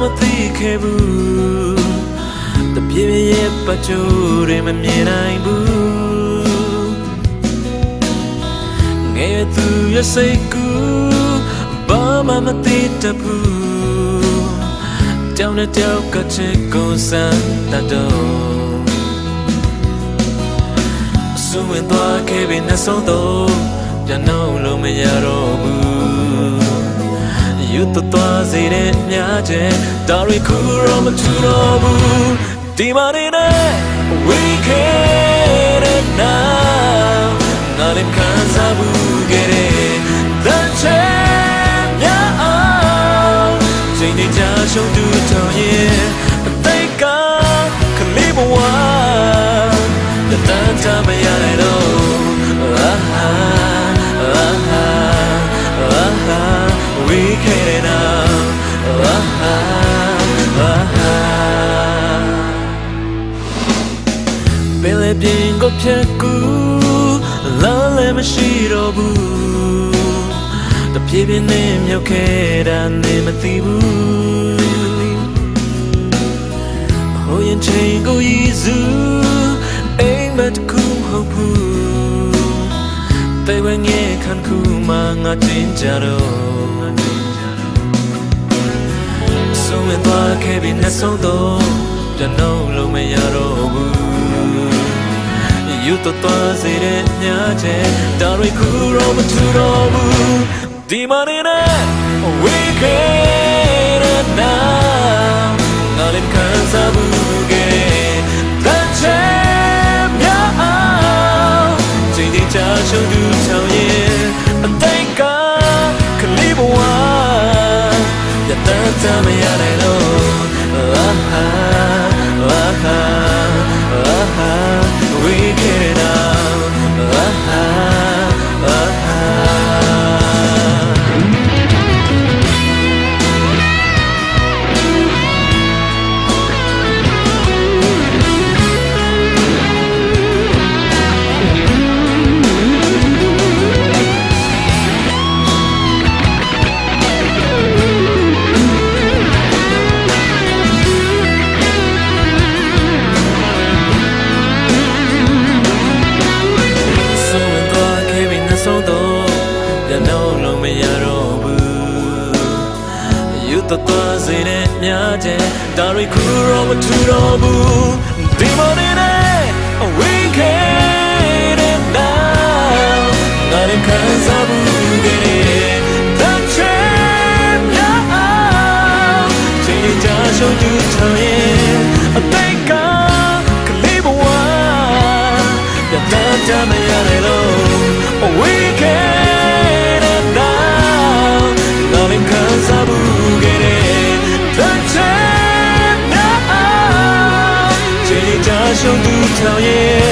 မသိခဲ့ဘူးတပြေးပြေးရဲ့ပတ်ကြိုးတွေမမြင်နိုင်ဘူးငယ်သူရဲ့စိတ်ကူးဘာမှမသိတတ်ဘူးတောင်းတဲ့တောက်ကချစ်ကိုစမ်းတတ်တော့စွန့်ဝင်သွားခဲ့ပြီနှဆုံးတော့ပြန်တော့လို့မရတော့ဘူးယူသွားစေတဲ့မြားချက်ဒါရီခုတော့မထူတော့ဘူးဒီမနေနဲ့ we can't now ငါလည်းခံစားဘူးခဲ့တဲ့တဲ့ချမ်းများအောင်ချိန်နေကြရှုံးတူထောင်ရဲ့အသိကခလေးဘဝတန်တမရနိုင်တော့we can't now Bele bien go pyeku la le ma shi ro bu ta phie phie ne myok khe da ne ma thi bu ho yin chain go yi zu aim ma ta ku ho bu tai wen nge khan ku ma nga chin ja ro so me twa khe bi na song doပြန်တော့လို့မရတော့ဘူးယူသွားစေတဲ့ညချဲဒါရီခုတော့မထူတော့ဘူးဒီမနေနဲ့ we can't now ငါလည်းခံစားဘူးခဲ့တဲ့ချဲမြအောင်ချိန်ချင်းချရှုံးသူချောင်းရဲ့အသိကခလေးဘဝရတတ်တမရနိုင်တော့we can't nowသွားစေတဲ့မြားချက်ဒါရီခုတော့မထူတော့ဘူးဒီမနေနဲ့ we can't now ငါလည်းခံစားဘူးခဲ့တဲ့ချမ်းများအောင်ချိန်ကြာရှုံးသူချောင်းရဲ့အသိကကလေးဘဝရတတ်ကြမရနိုင်လို့ we can't now ငါလည်းခံစားဘူးရှုံးသူထောင်ရဲ့